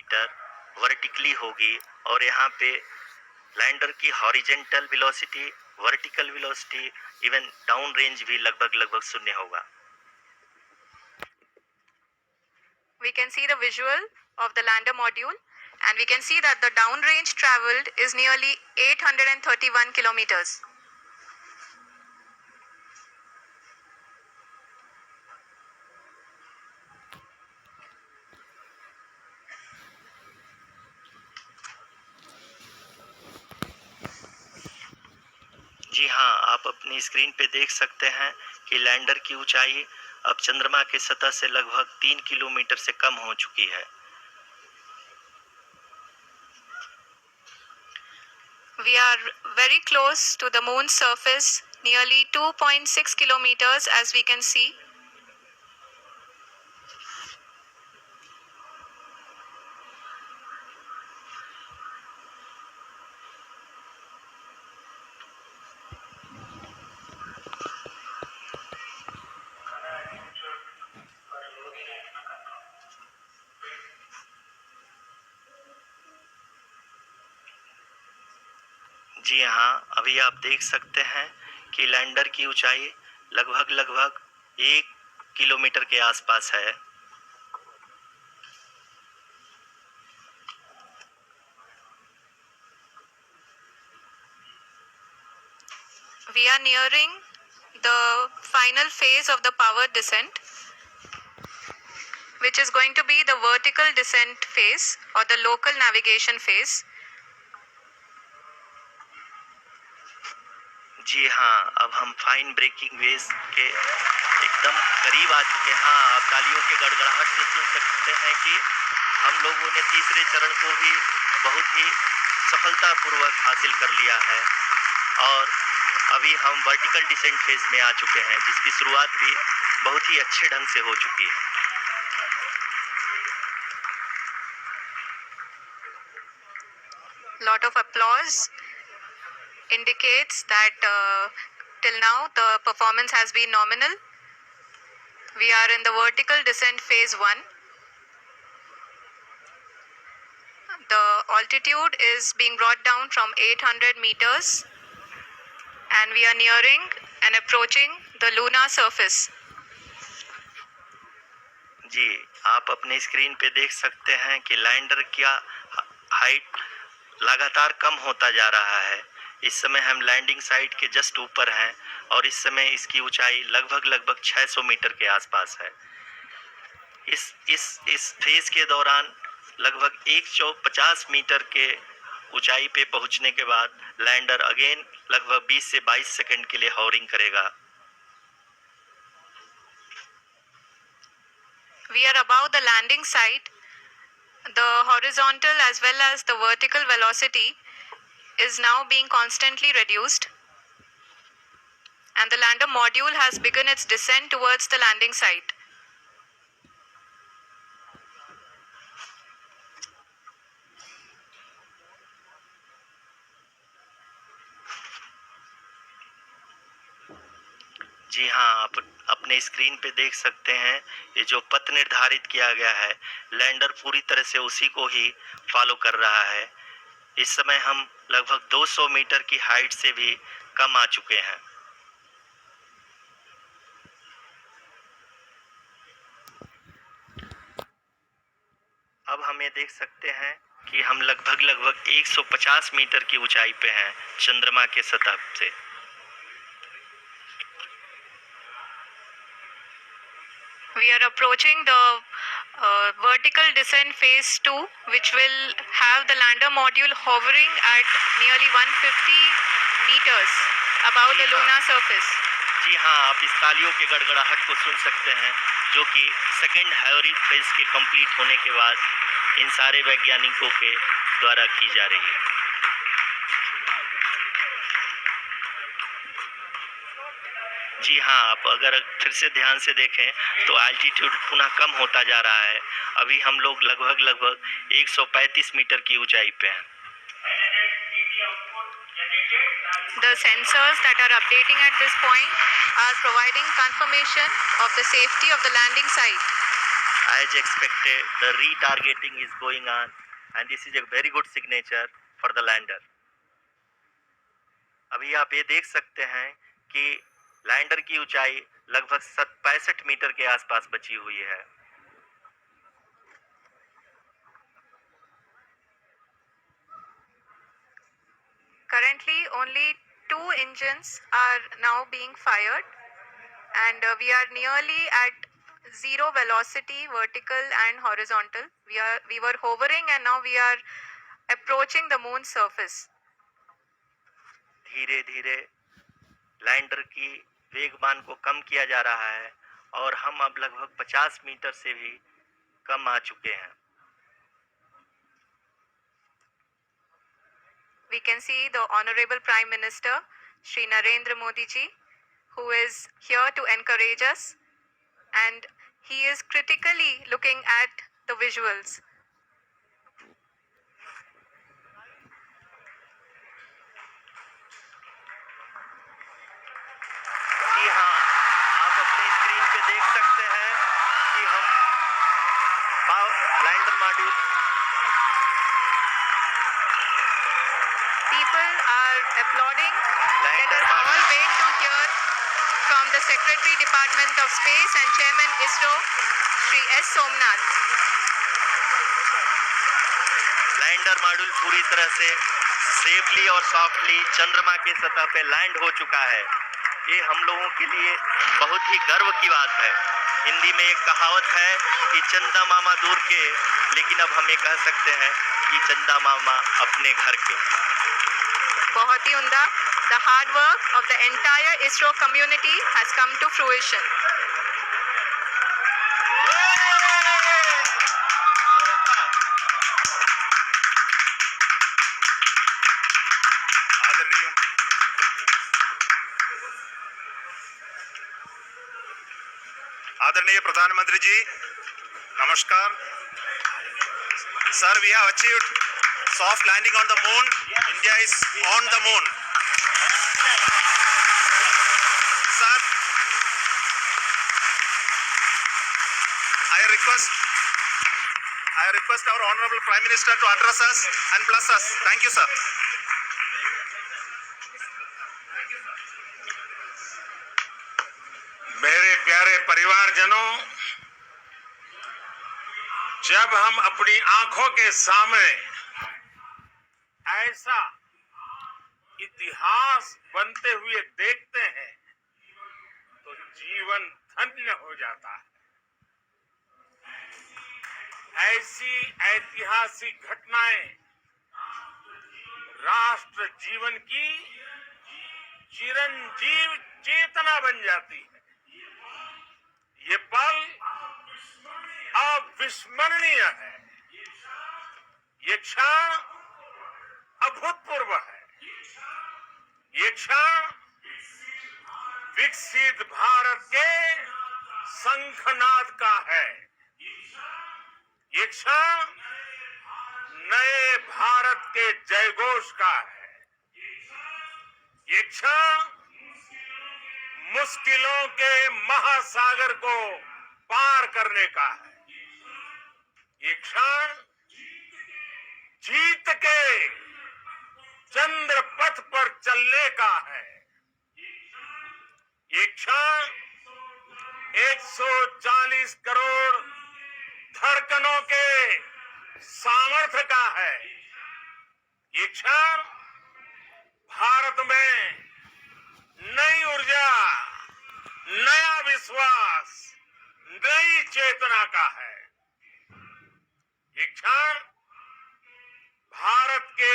Metre vertically होगी और यहाँ पे लैंडर की horizontal velocity, vertical velocity, even down range भी लगभग शून्य होगा। We can see the visual of the lander module and we can see that the downrange traveled is nearly 831 kilometers. जी हाँ, आप अपनी स्क्रीन पे देख सकते हैं कि लैंडर की ऊंचाई अब चंद्रमा की सतह से लगभग 3 किलोमीटर से कम हो चुकी है। We are very close to the moon's surface, nearly 2.6 kilometers as we can see. जी हाँ, अभी आप देख सकते हैं कि लैंडर की ऊंचाई लगभग 1 किलोमीटर के आसपास है। We are nearing the final phase of the power descent, which is going to be the vertical descent phase or the local navigation phase. जी हाँ, अब हम फाइन ब्रेकिंग वेव्स के एकदम करीब आ चुके हैं। हाँ, आप तालियों के गड़गड़ाहट से सुन सकते हैं कि हम लोगों ने तीसरे चरण को भी बहुत ही सफलतापूर्वक हासिल कर लिया है और अभी हम वर्टिकल डिसेंट फेज में आ चुके हैं, जिसकी शुरुआत भी बहुत ही अच्छे ढंग से हो चुकी है। Lot of applause indicates that till now the performance has been nominal. We are in the vertical descent phase 1. The altitude is being brought down from 800 meters and we are nearing and approaching the lunar surface. जी, आप अपने screen पे देख सकते हैं कि lander का height लगातार कम होता जा रहा है। इस समय हम लैंडिंग साइट के जस्ट ऊपर हैं और इस समय इसकी ऊंचाई लगभग 600 मीटर के आसपास है। इस फेज के दौरान लगभग 150 मीटर के ऊंचाई पे पहुंचने के बाद लैंडर अगेन लगभग 20 से 22 सेकंड के लिए हॉवरिंग करेगा। We are above the landing site. The horizontal as well as the vertical velocity is now being constantly reduced and the lander module has begun its descent towards the landing site. जी हाँ, आप अपने screen पे देख सकते हैं ये जो पथ निर्धारित किया गया है, लैंडर पूरी तरह से उसी को ही फॉलो कर रहा है। इस समय हम लगभग 200 मीटर की हाइट से भी कम आ चुके हैं। अब हम ये देख सकते हैं कि हम लगभग 150 मीटर की ऊंचाई पे हैं चंद्रमा के सतह से। We are approaching the vertical descent phase 2, which will have the lander module hovering at nearly 150 meters above the lunar surface. जी हाँ, आप इस तालियों के गड़गड़ाहट को सुन सकते हैं, जो कि सेकेंड हॉवरिंग फेज के कंप्लीट होने के बाद इन सारे वैज्ञानिकों के द्वारा की जा रही है। जी हाँ, आप अगर फिर से ध्यान से देखें तो एल्टीट्यूड पुनः कम होता जा रहा है। अभी हम लोग लगभग 135 मीटर की ऊंचाई पे हैं। The sensors that are updating at this point are providing confirmation of the safety of the landing site. As expected, the retargeting is going on, and this is a very good signature for the lander. अभी आप ये देख सकते हैं कि lander की ऊंचाई लगभग 65 मीटर के आसपास बची हुई है। Currently, only 2 engines are now being fired, and we are nearly at zero velocity, vertical and horizontal. We were hovering, and now we are approaching the moon's surface. धीरे धीरे लैंडर की वेगमान को कम किया जा रहा है और हम अब लगभग 50 मीटर से भी कम आ चुके हैं। We can see the Honorable Prime Minister, Shri Narendra Modi ji, who is here to encourage us, and he is critically looking at the visuals. जी हाँ, आप अपनी स्क्रीन पे देख सकते हैं कि हम lander module People are applauding. Let lander us all module wait to hear from the Secretary Department of Space and Chairman ISRO, Shri S. Somnath. Lander module पूरी तरह से सेफली और सॉफ्टली चंद्रमा की सतह पे लैंड हो चुका है। ये हम लोगों के लिए बहुत ही गर्व की बात है। हिंदी में एक कहावत है कि चंदा मामा दूर के, लेकिन अब हम ये कह सकते हैं कि चंदा मामा अपने घर के। बहुत ही उम्दा. The hard work of the entire ISRO community has come to fruition. आदरणीय प्रधानमंत्री जी, नमस्कार sir. We have achieved soft landing on the moon. India is on the moon. Sir, I request our Honorable Prime Minister to address us and bless us. Thank you, sir. मेरे प्यारे परिवारजनों, जब हम अपनी आंखों के सामने ऐसा इतिहास बनते हुए देखते हैं तो जीवन धन्य हो जाता है। ऐसी ऐतिहासिक घटनाएं राष्ट्र जीवन की चिरंजीव चेतना बन जाती है। ये पल अविस्मरणीय है। ये क्षण अभूतपूर्व है। ये क्षण विकसित भारत के शंखनाद का है। ये क्षण नए भारत के जयघोष का है। ये क्षण मुश्किलों के महासागर को पार करने का है। ये क्षण जीत के चंद्र पथ पर चलने का है। ये क्षण 140 करोड़ धड़कनों के सामर्थ्य का है। ये क्षण भारत में नई ऊर्जा, नया विश्वास, नई चेतना का है। ये क्षण भारत के